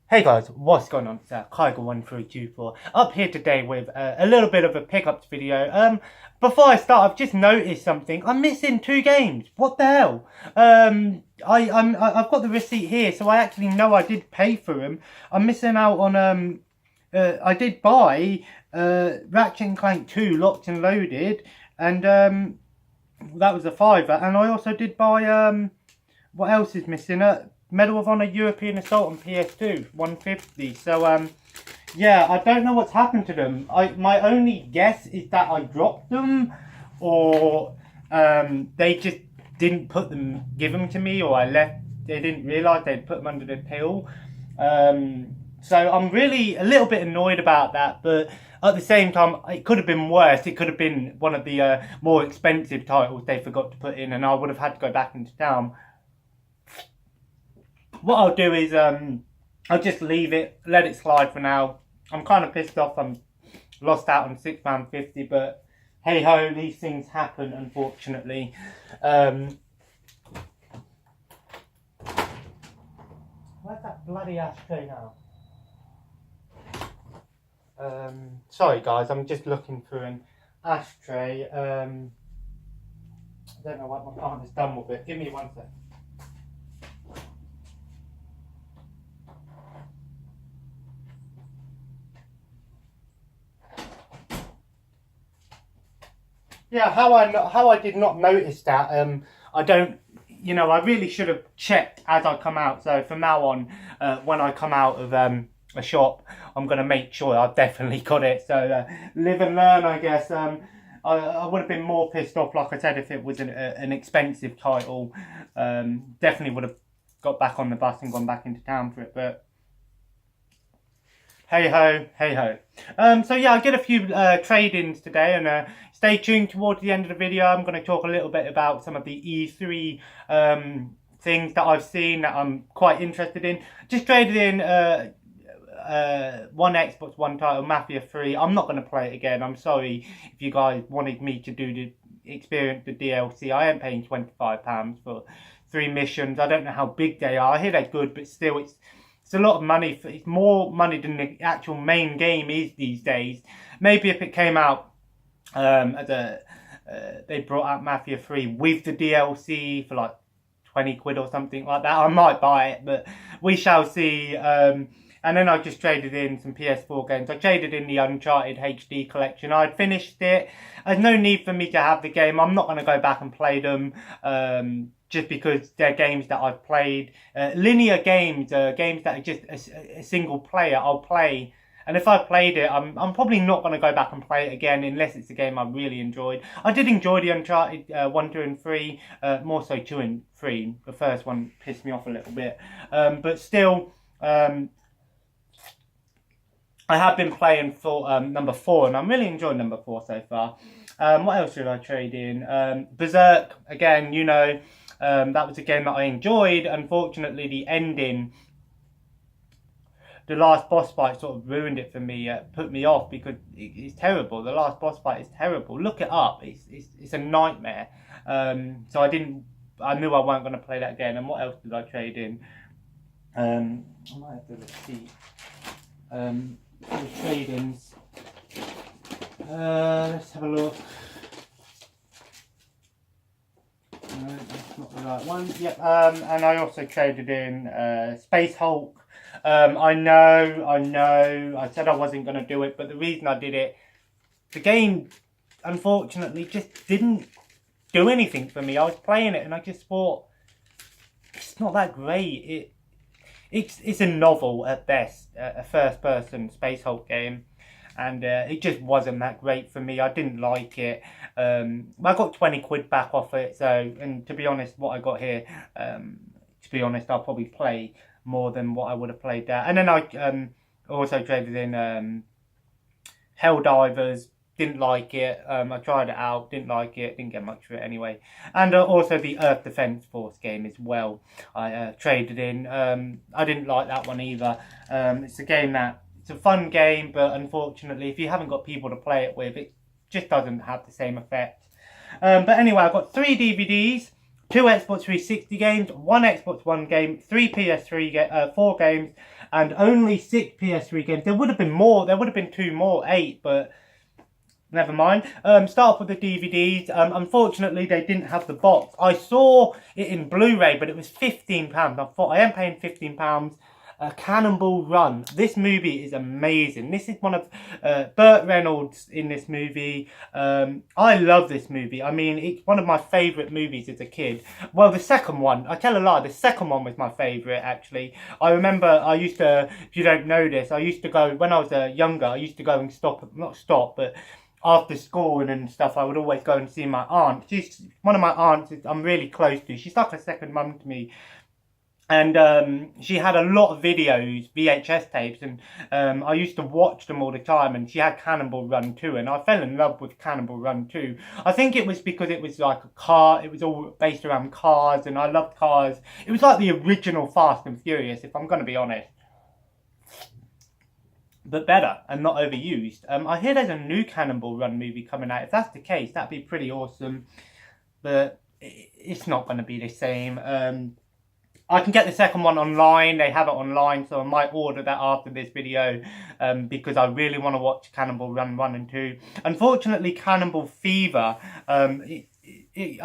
Hey guys, what's going on? It's Kaiger1324 up here today with a little bit of a pickups video. Before I start, I've just noticed something. I'm missing 2 games. What the hell? I've got the receipt here, so I actually know I did pay for them. I'm missing out on I did buy Ratchet and Clank 2 Locked and Loaded, and that was a £5, and I also did buy what else is missing? Medal of Honor European Assault on PS2, 150. So, yeah, I don't know what's happened to them. My only guess is that I dropped them, or they just didn't give them to me, or I left. They didn't realise they'd put them under the till. So I'm really a little bit annoyed about that, but at the same time, it could have been worse. It could have been one of the more expensive titles they forgot to put in, and I would have had to go back into town. What I'll do is I'll just leave it, let it slide for now. I'm kind of pissed off. I'm lost out on £6.50, but hey ho, these things happen, unfortunately. Where's that bloody ashtray now? Sorry guys, I'm just looking through an ashtray. I don't know what my partner's done with it. Give me 1 sec. Yeah, how I did not notice that. I don't, I really should have checked as I come out. So from now on, when I come out of a shop, I'm gonna make sure I've definitely got it. So live and learn, I guess. I would have been more pissed off, like I said, if it was an expensive title. Definitely would have got back on the bus and gone back into town for it, but. Hey ho, hey ho. So yeah, I get a few trade-ins today, and stay tuned towards the end of the video. I'm going to talk a little bit about some of the E3 things that I've seen that I'm quite interested in. Just traded in one Xbox One title, Mafia 3. I'm not going to play it again. I'm sorry if you guys wanted me to experience the DLC. I am paying £25 for 3 missions. I don't know how big they are. I hear they're good, but still, it's a lot of money. It's more money than the actual main game is these days. Maybe if it came out as they brought out Mafia 3 with the DLC for like 20 quid or something like that, I might buy it, but we shall see. And then I just traded in some PS4 games. I traded in the Uncharted HD collection. I'd finished it. There's no need for me to have the game. I'm not going to go back and play them. Just because they're games that I've played. Linear games, games that are just a single player, I'll play. And if I played it, I'm probably not going to go back and play it again unless it's a game I really enjoyed. I did enjoy the Uncharted 1, 2 and 3, more so 2 and 3. The first one pissed me off a little bit. But still, I have been playing for number 4, and I'm really enjoying number 4 so far. What else did I trade in? Berserk, again, that was a game that I enjoyed. Unfortunately, the ending, the last boss fight sort of ruined it for me, put me off because it's terrible. The last boss fight is terrible. Look it up. It's a nightmare. So I knew I weren't going to play that again. And what else did I trade in? I might have the receipt. The trade-ins. Let's have a look. No, that's not the right one. Yep. And I also traded in Space Hulk. I know. I said I wasn't going to do it, but the reason I did it, the game, unfortunately, just didn't do anything for me. I was playing it, and I just thought, it's not that great. It's a novel at best, a first-person Space Hulk game. And it just wasn't that great for me. I didn't like it. I got 20 quid back off it. So, and to be honest, what I got here, I'll probably play more than what I would have played there. And then I also traded in Helldivers. Didn't like it. I tried it out. Didn't like it. Didn't get much for it anyway. And also the Earth Defense Force game as well. I traded in. I didn't like that one either. It's a game that, it's a fun game, but unfortunately, if you haven't got people to play it with, it just doesn't have the same effect. But anyway, I've got 3 DVDs, 2 Xbox 360 games, 1 Xbox One game, 3 PS3 4 games, and only 6 PS3 games. There would have been more. There would have been 2 more, 8, but never mind. Start off with the DVDs. Unfortunately, they didn't have the box. I saw it in Blu-ray, but it was £15. I thought, I am paying £15. Cannonball Run. This movie is amazing. This is one of Burt Reynolds in this movie. I love this movie. I mean, it's one of my favourite movies as a kid. Well, the second one, I tell a lie, the second one was my favourite, actually. I remember I used to, if you don't know this, I used to go, when I was younger, I used to go and but after school and stuff, I would always go and see my aunt. She's one of my aunts I'm really close to. She's like a second mum to me. And she had a lot of videos, VHS tapes, and I used to watch them all the time. And she had Cannonball Run 2, and I fell in love with Cannonball Run 2. I think it was because it was like a car, it was all based around cars, and I loved cars. It was like the original Fast and Furious, if I'm going to be honest. But better and not overused. I hear there's a new Cannonball Run movie coming out. If that's the case, that'd be pretty awesome. But it's not going to be the same. I can get the second one online. They have it online, so I might order that after this video because I really want to watch Cannonball Run 1 and 2. Unfortunately, Cannibal Fever, I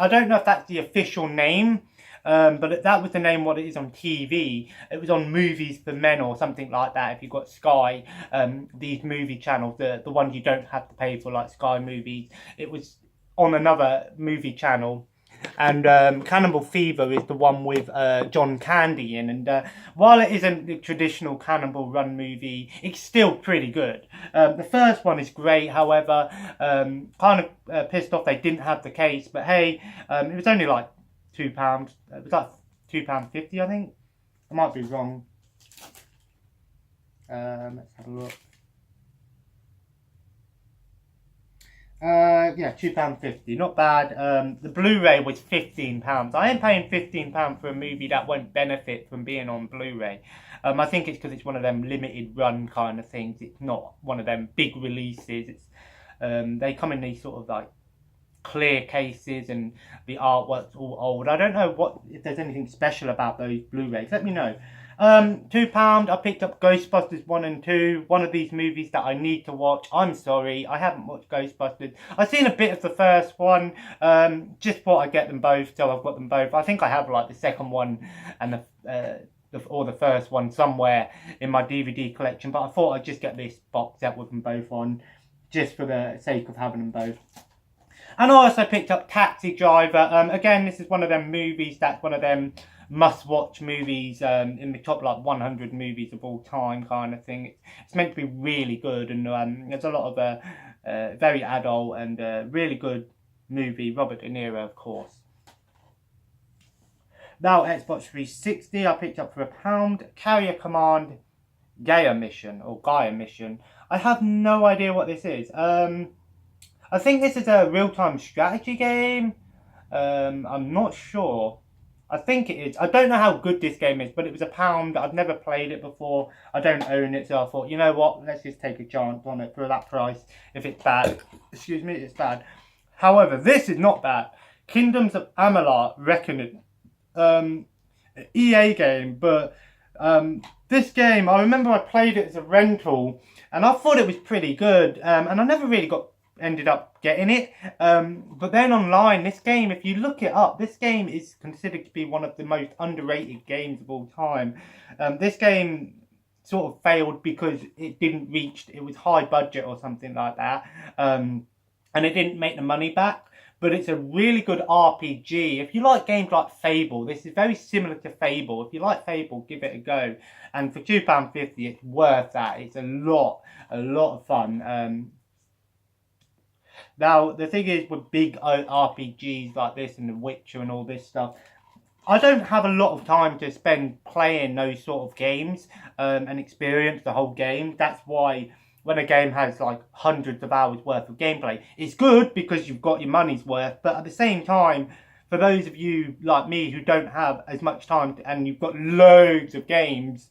don't know if that's the official name, but that was the name what it is on TV. It was on Movies for Men or something like that. If you've got Sky, these movie channels, the ones you don't have to pay for, like Sky Movies, it was on another movie channel. And Cannibal Fever is the one with John Candy in, and while it isn't the traditional Cannonball Run movie, it's still pretty good. The first one is great, however, kind of pissed off they didn't have the case, but hey, it was only like £2. It was like £2.50, I think. I might be wrong. Let's have a look. Yeah, £2.50, not bad. The Blu-ray was £15. I am paying £15 for a movie that won't benefit from being on Blu-ray. I think it's because it's one of them limited run kind of things. It's not one of them big releases. It's they come in these sort of like clear cases, and the artwork's all old. I don't know if there's anything special about those Blu-rays. Let me know. £2, I picked up Ghostbusters 1 and 2, one of these movies that I need to watch. I'm sorry, I haven't watched Ghostbusters. I've seen a bit of the first one, just thought I'd get them both, so I've got them both. I think I have like the second one and the first one somewhere in my DVD collection, but I thought I'd just get this box set with them both on, just for the sake of having them both. And I also picked up Taxi Driver. Again, this is one of them movies that's one of them must-watch movies in the top like 100 movies of all time kind of thing. It's meant to be really good, and there's a lot of very adult and really good movie. Robert De Niro, of course. Now, Xbox 360, I picked up for £1. Carrier Command Gaia Mission, or Gaia Mission. I have no idea what this is. I think this is a real-time strategy game. I'm not sure. I think it is. I don't know how good this game is, but it was £1. I've never played it before. I don't own it, so I thought, you know what? Let's just take a chance on it for that price. If it's bad, excuse me, it's bad. However, this is not bad. Kingdoms of Amalur Reckoning. EA game, but this game, I remember I played it as a rental, and I thought it was pretty good, and I never really ended up getting it, but then online, this game, if you look it up, this game is considered to be one of the most underrated games of all time. This game sort of failed because it was high budget or something like that, and it didn't make the money back. But it's a really good RPG. If you like games like Fable, this is very similar to Fable. If you like Fable, give it a go. And for £2.50, it's worth that. It's a lot of fun. Now, the thing is, with big RPGs like this and The Witcher and all this stuff, I don't have a lot of time to spend playing those sort of games and experience the whole game. That's why when a game has like hundreds of hours worth of gameplay, it's good because you've got your money's worth. But at the same time, for those of you like me who don't have as much time and you've got loads of games,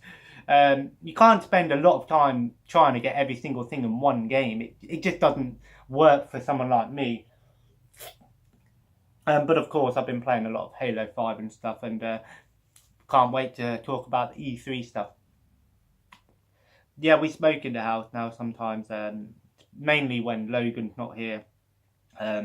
you can't spend a lot of time trying to get every single thing in one game. It just doesn't work for someone like me. But of course, I've been playing a lot of Halo 5 and stuff, and can't wait to talk about the E3 stuff. yeah, we smoke in the house now sometimes, mainly when Logan's not here,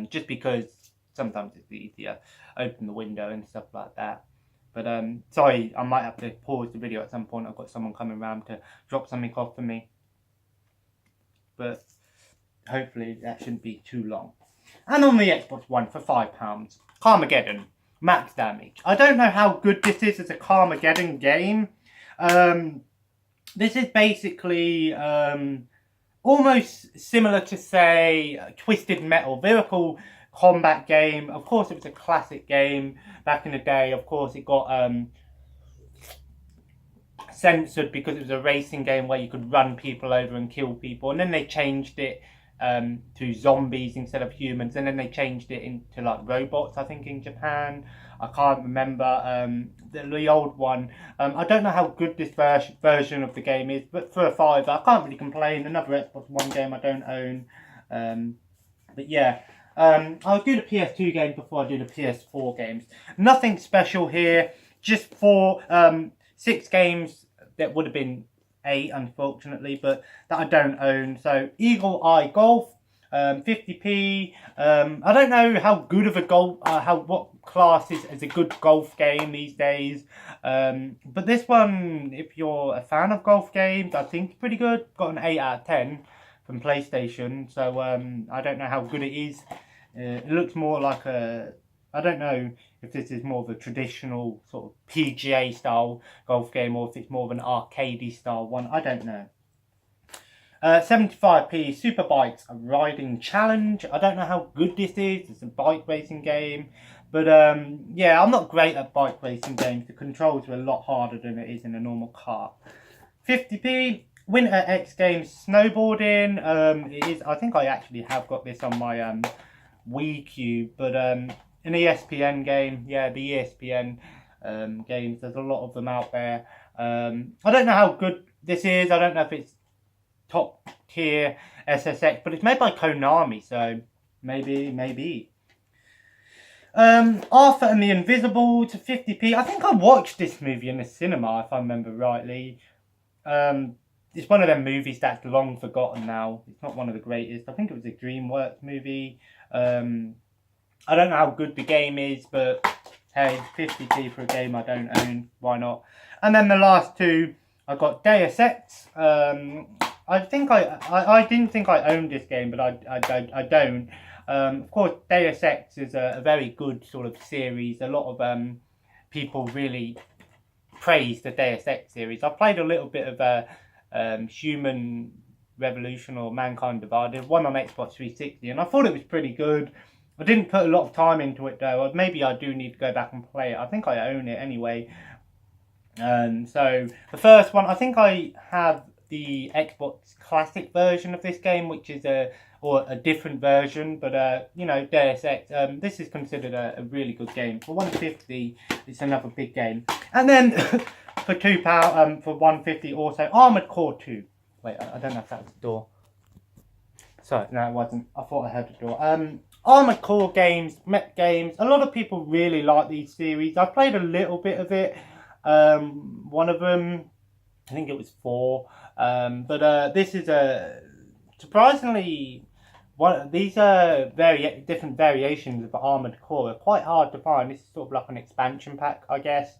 just because sometimes it's easier, open the window and stuff like that. But sorry, I might have to pause the video at some point. I've got someone coming around to drop something off for me. But hopefully that shouldn't be too long. And on the Xbox One for £5, Carmageddon, max damage. I don't know how good this is as a Carmageddon game. This is basically almost similar to, say, Twisted Metal, vehicle combat game. Of course, it was a classic game back in the day. Of course, it got censored because it was a racing game where you could run people over and kill people, and then they changed it to zombies instead of humans, and then they changed it into like robots, I think, in Japan. I can't remember the old one. I don't know how good this version of the game is, but for a £5, I can't really complain. Another Xbox One game I don't own. But yeah, I'll do the PS2 games before I do the PS4 games. Nothing special here, just 6 games that would have been 8, unfortunately, but that I don't own. So Eagle Eye Golf, 50p. I don't know how good of a golf, what class is a good golf game these days. But this one, if you're a fan of golf games, I think it's pretty good. Got an 8 out of 10 from PlayStation. So I don't know how good it is. It looks more like a, I don't know if this is more of a traditional sort of PGA style golf game or if it's more of an arcadey style one. I don't know. 75p Superbikes Riding Challenge. I don't know how good this is. It's a bike racing game. But yeah, I'm not great at bike racing games. The controls are a lot harder than it is in a normal car. 50p Winter X Games Snowboarding. It is, I think I actually have got this on my Wii Cube, but an ESPN game. Yeah, the ESPN games. There's a lot of them out there. I don't know how good this is. I don't know if it's top tier SSX, but it's made by Konami, so maybe. Arthur and the Invisible to 50p. I think I watched this movie in the cinema, if I remember rightly. It's one of them movies that's long forgotten now. It's not one of the greatest. I think it was a DreamWorks movie. I don't know how good the game is, but hey, 50p for a game I don't own. Why not? And then the last two, I got Deus Ex. I think I didn't think I owned this game, but I don't. Of course, Deus Ex is a very good sort of series. A lot of people really praise the Deus Ex series. I played a little bit of Human Revolution or Mankind Divided, one on Xbox 360, and I thought it was pretty good. I didn't put a lot of time into it though. Maybe I do need to go back and play it. I think I own it anyway. So the first one, I think I have the Xbox Classic version of this game, which is a different version, but you know, Deus Ex. This is considered a really good game. For £150, it's another big game. And then for £2, for £150, also Armored Core 2. Wait, I don't know if that was the door. Sorry, no, it wasn't. I thought I heard the door. Armored Core games, mech games. A lot of people really like these series. I played a little bit of it. One of them, I think it was 4. But this is surprisingly, these are different variations of Armored Core are quite hard to find. This is sort of like an expansion pack, I guess.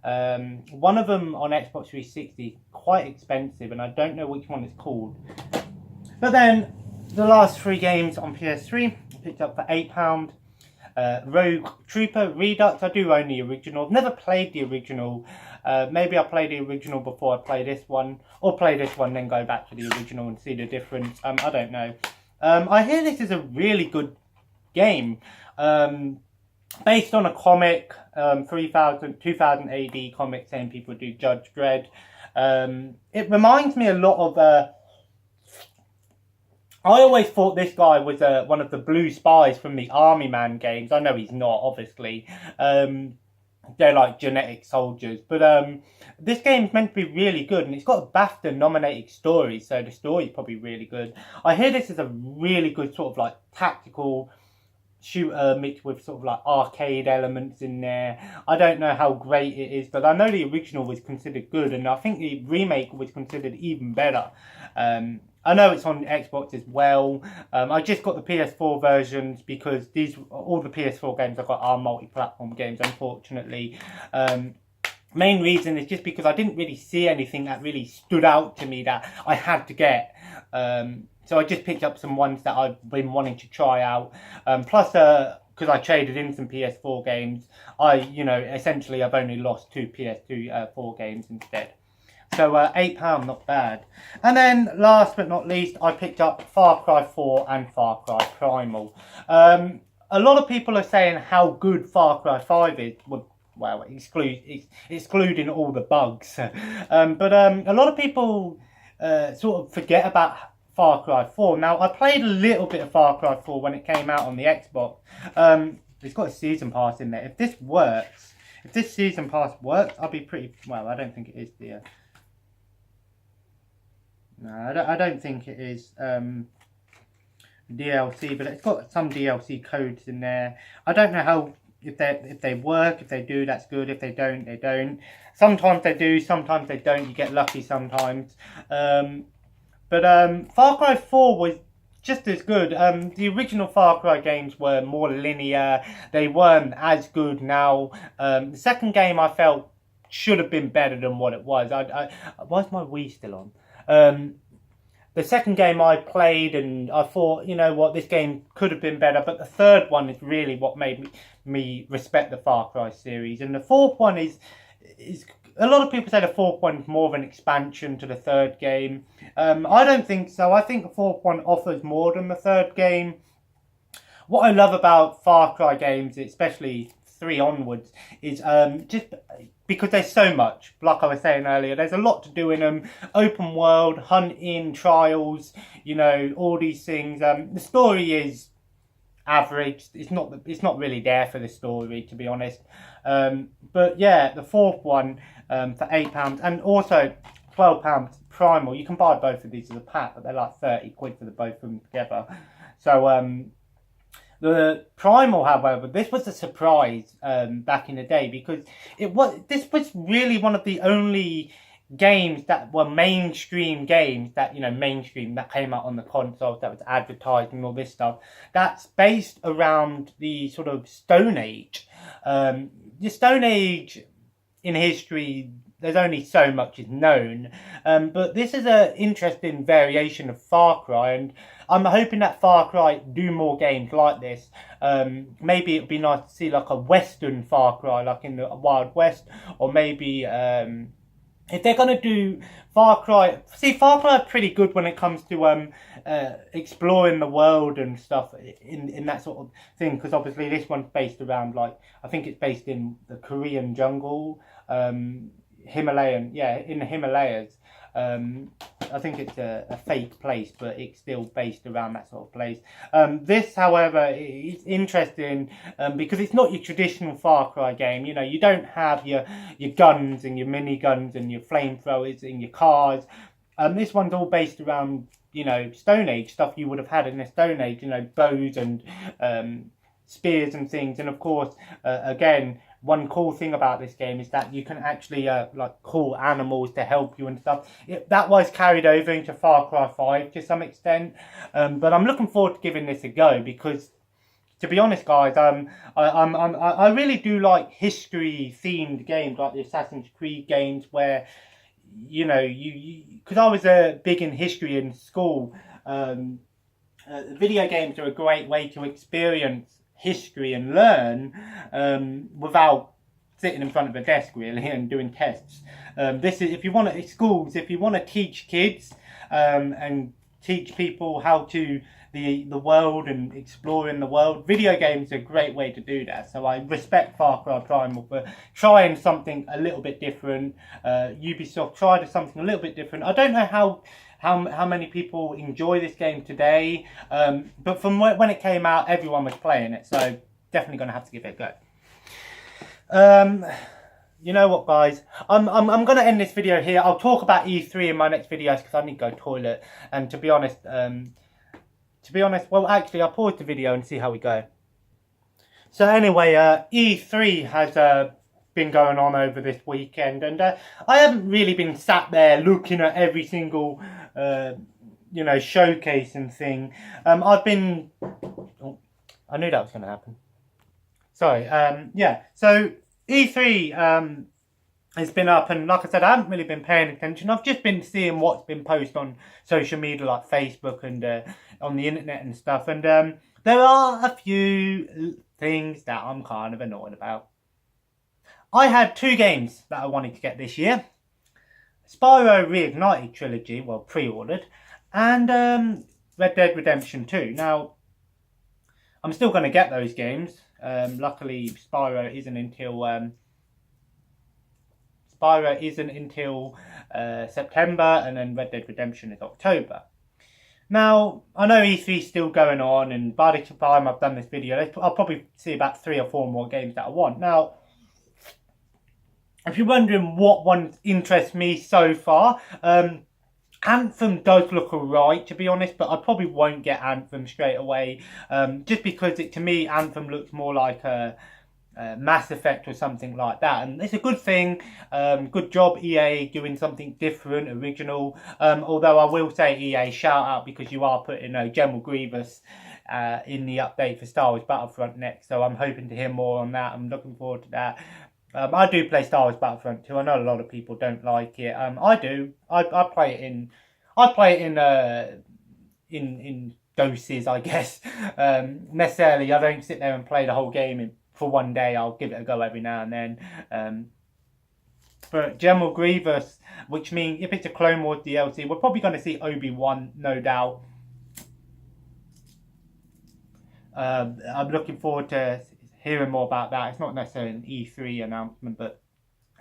One of them on Xbox 360 quite expensive, and I don't know which one it's called. But then the last 3 games on PS3 I picked up for £8. Rogue Trooper Redux. I do own the original. I've never played the original. Maybe I'll play the original before I play this one, or play this one then go back to the original and see the difference. I don't know. I hear this is a really good game. Based on a comic, 2000 AD comic, saying people do Judge Dredd. It reminds me a lot of I always thought this guy was one of the blue spies from the Army Man games. I know he's not, obviously. They're like genetic soldiers. But this game's meant to be really good, and it's got a BAFTA-nominated story, so the story's probably really good. I hear this is a really good sort of like tactical shooter mixed with sort of like arcade elements in there. I don't know how great it is, but I know the original was considered good, and I think the remake was considered even better. I know it's on Xbox as well. I just got the PS4 versions because all the PS4 games I got are multi-platform games, unfortunately. Main reason is just because I didn't really see anything that really stood out to me that I had to get. So I just picked up some ones that I've been wanting to try out. Plus, because I traded in some PS4 games, essentially I've only lost 2 PS2 4 games instead. So £8, not bad. And then last but not least, I picked up Far Cry 4 and Far Cry Primal. A lot of people are saying how good Far Cry 5 is. Well, excluding all the bugs. But a lot of people sort of forget about Far Cry 4. Now, I played a little bit of Far Cry 4 when it came out on the Xbox. It's got a season pass in there. If this works, if this season pass works, I'll be pretty... Well, I don't think it is the... No, I don't think it is DLC, but it's got some DLC codes in there. I don't know how... If they work, if they do, that's good. If they don't, they don't. Sometimes they do, sometimes they don't. You get lucky sometimes. But Far Cry 4 was just as good. The original Far Cry games were more linear. They weren't as good now. The second game I felt should have been better than what it was. Why's my Wii still on? The second game I played and I thought, you know what, this game could have been better. But the third one is really what made me respect the Far Cry series. And the fourth one is a lot of people say the fourth one is more of an expansion to the third game. I don't think so. I think the fourth one offers more than the third game. What I love about Far Cry games, especially 3 onwards, is just because there's so much. Like I was saying earlier, there's a lot to do in them. Open world, hunting, trials, all these things. The story is average. It's not really there for the story, to be honest. But yeah, the fourth one for £8 and also £12 Primal. You can buy both of these as a pack, but they're like 30 quid for the both of them together. So the Primal, however, this was a surprise back in the day because this was really one of the only games that were mainstream games that that came out on the consoles, that was advertised and all this stuff, that's based around the sort of Stone Age. The Stone Age in history, there's only so much is known, but this is an interesting variation of Far Cry, and I'm hoping that Far Cry do more games like this. Maybe it'd be nice to see like a Western Far Cry, like in the Wild West, or maybe if they're going to do Far Cry... See, Far Cry are pretty good when it comes to exploring the world and stuff in that sort of thing, because obviously this one's based around, like, I think it's based in the Korean jungle, Himalayan, yeah, in the Himalayas. I think it's a fake place, but it's still based around that sort of place. This, however, is interesting because it's not your traditional Far Cry game. You don't have your guns and your miniguns and your flamethrowers and your cars. This one's all based around, Stone Age stuff you would have had in the Stone Age, bows and spears and things. And of course, again, one cool thing about this game is that you can actually call animals to help you and stuff. That was carried over into Far Cry 5 to some extent, but I'm looking forward to giving this a go because, to be honest, guys, I really do like history themed games like the Assassin's Creed games where because I was big in history in school. Video games are a great way to experience history and learn without sitting in front of a desk really and doing tests. This is if you want to teach kids and teach people how to the world and exploring the world. Video games are a great way to do that. So I respect Far Cry Primal for trying something a little bit different. Ubisoft tried something a little bit different. I don't know how many people enjoy this game today, but from when it came out, everyone was playing it. So definitely going to have to give it a go. You know what, guys? I'm going to end this video here. I'll talk about E3 in my next videos because I need to go toilet. And to be honest, well, actually, I'll pause the video and see how we go. So anyway, E3 has been going on over this weekend, and I haven't really been sat there looking at every single, showcase and thing. I've been... Oh, I knew that was going to happen. Sorry, yeah. So E3 has been up, and like I said, I haven't really been paying attention. I've just been seeing what's been posted on social media like Facebook and on the internet and stuff, and there are a few things that I'm kind of annoyed about. I had 2 games that I wanted to get this year. Spyro Reignited Trilogy, well, pre-ordered, and Red Dead Redemption 2. Now, I'm still going to get those games. Luckily, Spyro isn't until September, and then Red Dead Redemption is October. Now, I know E3 is still going on, and by the time I've done this video, I'll probably see about 3 or 4 more games that I want. Now, if you're wondering what ones interest me so far, Anthem does look alright, to be honest, but I probably won't get Anthem straight away, just because to me, Anthem looks more like a Mass Effect or something like that, and it's a good thing. Good job EA doing something different, original, although I will say EA shout out because you are putting General Grievous in the update for Star Wars Battlefront next, so I'm hoping to hear more on that. I'm looking forward to that. I do play Star Wars Battlefront 2. I know a lot of people don't like it. I do. I play it in doses, I guess. Necessarily, I don't sit there and play the whole game for one day. I'll give it a go every now and then. But General Grievous, which means if it's a Clone Wars DLC, we're probably going to see Obi-Wan, no doubt. I'm looking forward to hearing more about that. It's not necessarily an E3 announcement, but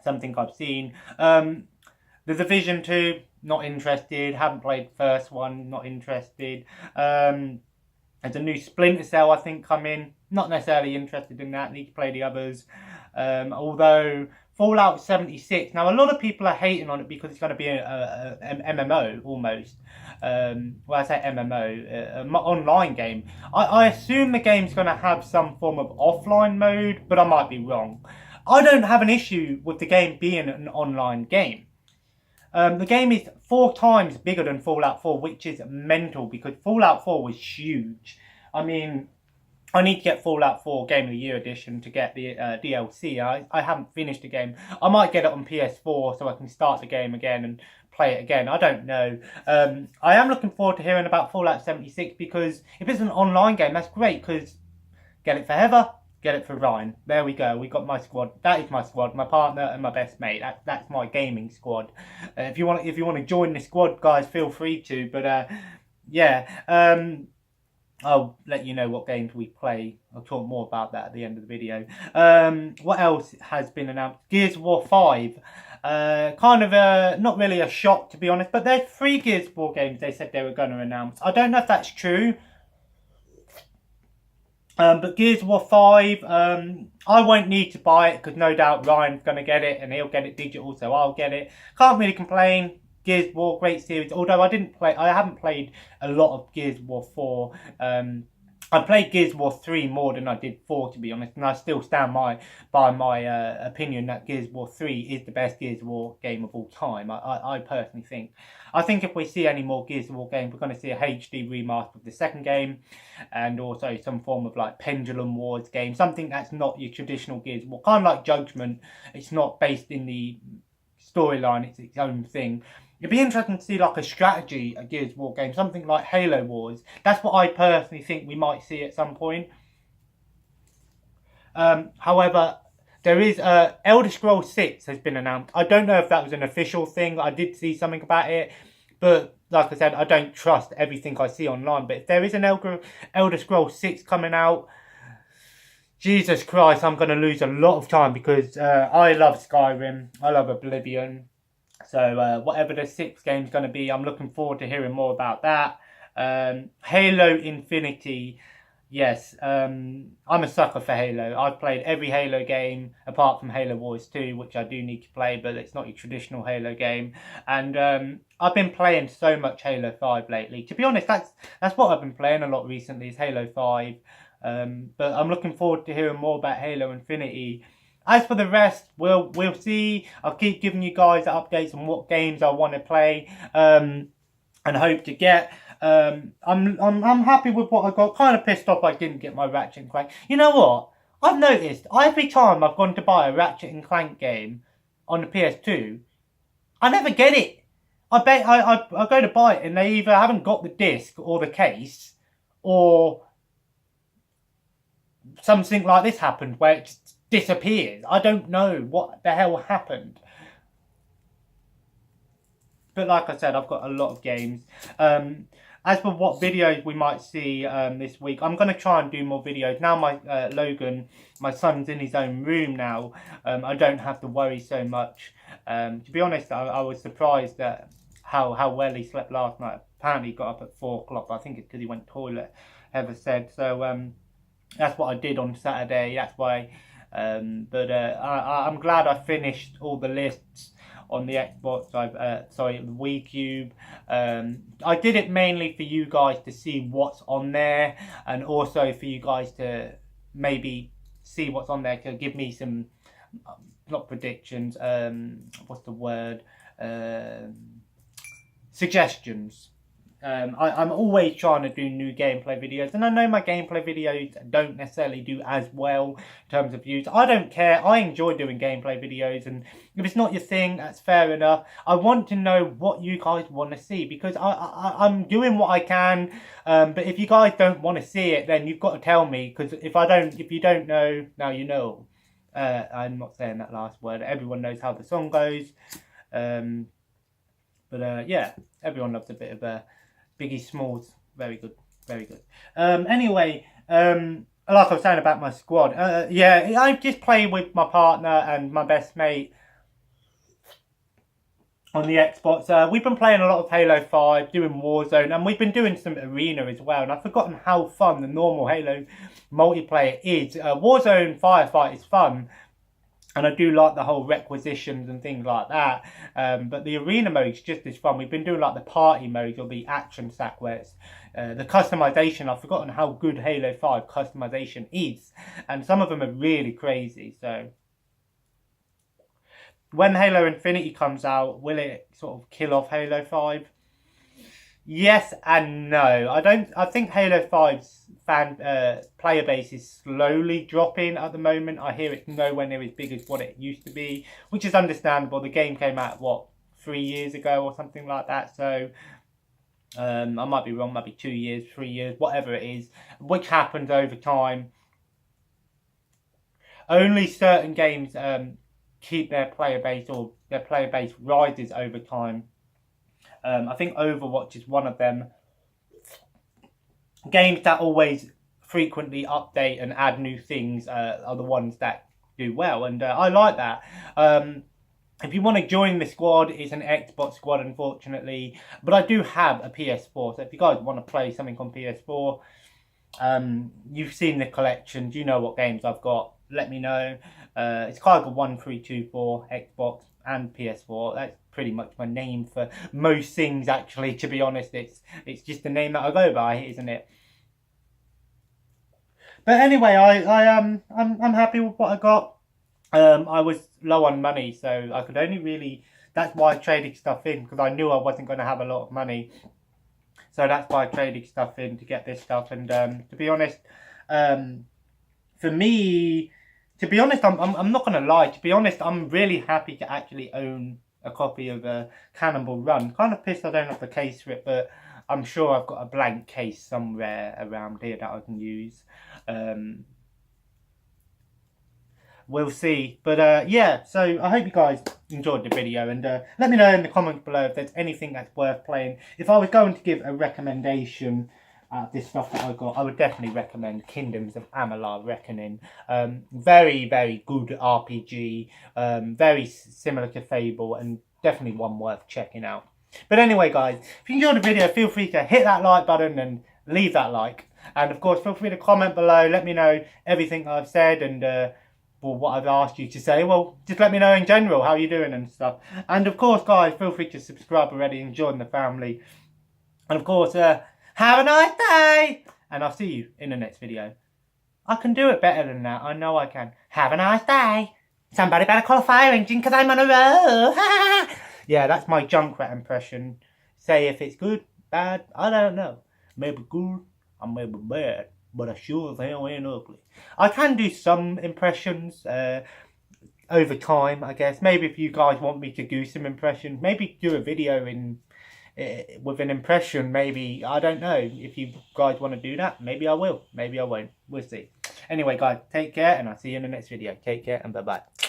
something I've seen. The Division 2, not interested. Haven't played the first one, not interested. There's a new Splinter Cell, I think, coming. Not necessarily interested in that. Need to play the others. Although Fallout 76. Now, a lot of people are hating on it because it's going to be an MMO almost. Well, I say MMO, an online game. I assume the game's going to have some form of offline mode, but I might be wrong. I don't have an issue with the game being an online game. The game is 4 times bigger than Fallout 4, which is mental because Fallout 4 was huge. I mean, I need to get Fallout 4 Game of the Year edition to get the DLC. I haven't finished the game. I might get it on PS4 so I can start the game again and play it again. I don't know. I am looking forward to hearing about Fallout 76 because if it's an online game, that's great because get it for Heather, get it for Ryan. There we go. We got my squad. That is my squad. My partner and my best mate. That's my gaming squad. If you want to join the squad, guys, feel free to. But yeah. I'll let you know what games we play. I'll talk more about that at the end of the video. What else has been announced? Gears of War 5. Kind of not really a shock, to be honest, but there's 3 Gears of War games they said they were going to announce. I don't know if that's true. But Gears of War 5, I won't need to buy it because no doubt Ryan's going to get it and he'll get it digital, so I'll get it. Can't really complain. Gears of War, great series. Although I haven't played a lot of Gears of War 4. I played Gears of War 3 more than I did 4, to be honest, and I still stand by my opinion that Gears of War 3 is the best Gears of War game of all time. I personally think. I think if we see any more Gears of War games, we're going to see a HD remaster of the second game, and also some form of like Pendulum Wars game, something that's not your traditional Gears of War, kind of like Judgment. It's not based in the storyline; it's its own thing. It'd be interesting to see like a strategy, a Gears of War game, something like Halo Wars. That's what I personally think we might see at some point. However, there is Elder Scrolls 6 has been announced. I don't know if that was an official thing. I did see something about it, but like I said, I don't trust everything I see online. But if there is an Elder Scrolls 6 coming out, Jesus Christ, I'm going to lose a lot of time because I love Skyrim, I love Oblivion. So whatever the 6th game's going to be, I'm looking forward to hearing more about that. Halo Infinity, yes, I'm a sucker for Halo. I've played every Halo game apart from Halo Wars 2, which I do need to play, but it's not your traditional Halo game. And I've been playing so much Halo 5 lately. To be honest, that's what I've been playing a lot recently is Halo 5. But I'm looking forward to hearing more about Halo Infinity. As for the rest, we'll see. I'll keep giving you guys updates on what games I want to play and hope to get. I'm happy with what I got. Kind of pissed off I didn't get my Ratchet and Clank. You know what? I've noticed every time I've gone to buy a Ratchet and Clank game on the PS2, I never get it. I go to buy it and they either haven't got the disc or the case, or something like this happened where it just disappears. I don't know what the hell happened. But like I said, I've got a lot of games. As for what videos we might see this week, I'm going to try and do more videos. Now my Logan, my son's in his own room now. I don't have to worry so much. To be honest, I was surprised at how well he slept last night. Apparently he got up at 4 o'clock. I think it's because he went to the toilet, Heather said. So that's what I did on Saturday. That's why. I'm glad I finished all the lists on the Xbox, the Wii Cube. I did it mainly for you guys to see what's on there, and also for you guys to maybe see what's on there to give me some, not predictions, what's the word, suggestions. I'm always trying to do new gameplay videos, and I know my gameplay videos don't necessarily do as well in terms of views. I don't care. I enjoy doing gameplay videos, and if it's not your thing, that's fair enough. I want to know what you guys want to see, because I'm doing what I can. But if you guys don't want to see it, then you've got to tell me, because if you don't know, now you know. I'm not saying that last word. Everyone knows how the song goes. Yeah, everyone loves a bit of a Biggie Smalls. Very good, very good. Anyway, like I was saying about my squad, yeah, I just play with my partner and my best mate on the Xbox. We've been playing a lot of Halo 5, doing Warzone, and we've been doing some Arena as well, and I've forgotten how fun the normal Halo multiplayer is. Warzone Firefight is fun, and I do like the whole requisitions and things like that. But the arena mode is just as fun. We've been doing like the party mode or the action stack where it's the customization. I've forgotten how good Halo 5 customization is. And some of them are really crazy. So when Halo Infinity comes out, will it sort of kill off Halo 5? Yes and no. I think Halo 5's player base is slowly dropping at the moment. I hear it's nowhere near as big as what it used to be, which is understandable. The game came out, what, 3 years ago or something like that. So I might be wrong, might be 2 years, 3 years, whatever it is, which happens over time. Only certain games keep their player base, or their player base rises over time. I think Overwatch is one of them. Games that always frequently update and add new things are the ones that do well, and I like that. If you want to join the squad, it's an Xbox squad, unfortunately, but I do have a PS4, so if you guys want to play something on PS4, you've seen the collections, you know what games I've got, let me know. It's Kyger 1324 Xbox and PS4. That's pretty much my name for most things, actually, to be honest. It's just the name that I go by, isn't it? But anyway, I'm happy with what I got. I was low on money, so I could only really, that's why I traded stuff in, because I knew I wasn't going to have a lot of money. So that's why I traded stuff in to get this stuff. And to be honest, for me, to be honest, I'm not going to lie. To be honest, I'm really happy to actually own a copy of Cannonball Run. Kind of pissed I don't have the case for it, but I'm sure I've got a blank case somewhere around here that I can use. We'll see. But yeah, so I hope you guys enjoyed the video, and let me know in the comments below if there's anything that's worth playing. If I was going to give a recommendation out of this stuff that I got, I would definitely recommend Kingdoms of Amalur Reckoning. Very, very good RPG, very similar to Fable, and definitely one worth checking out. But anyway, guys, if you enjoyed the video, feel free to hit that like button and leave that like. And of course, feel free to comment below, let me know everything I've said, and or what I've asked you to say. Well, just let me know in general how you're doing and stuff. And of course, guys, feel free to subscribe already and join the family. And of course, have a nice day, and I'll see you in the next video. I can do it better than that. I know I can. Have a nice day. Somebody better call a fire engine because I'm on a roll. Yeah, that's my Junkrat impression. Say if it's good, bad, I don't know. Maybe good or maybe bad. But I sure as hell ain't ugly. I can do some impressions over time, I guess. Maybe if you guys want me to do some impressions, maybe do a video in with an impression, maybe. I don't know. If you guys want to do that, maybe I will. Maybe I won't. We'll see. Anyway, guys, take care, and I'll see you in the next video. Take care, and bye-bye.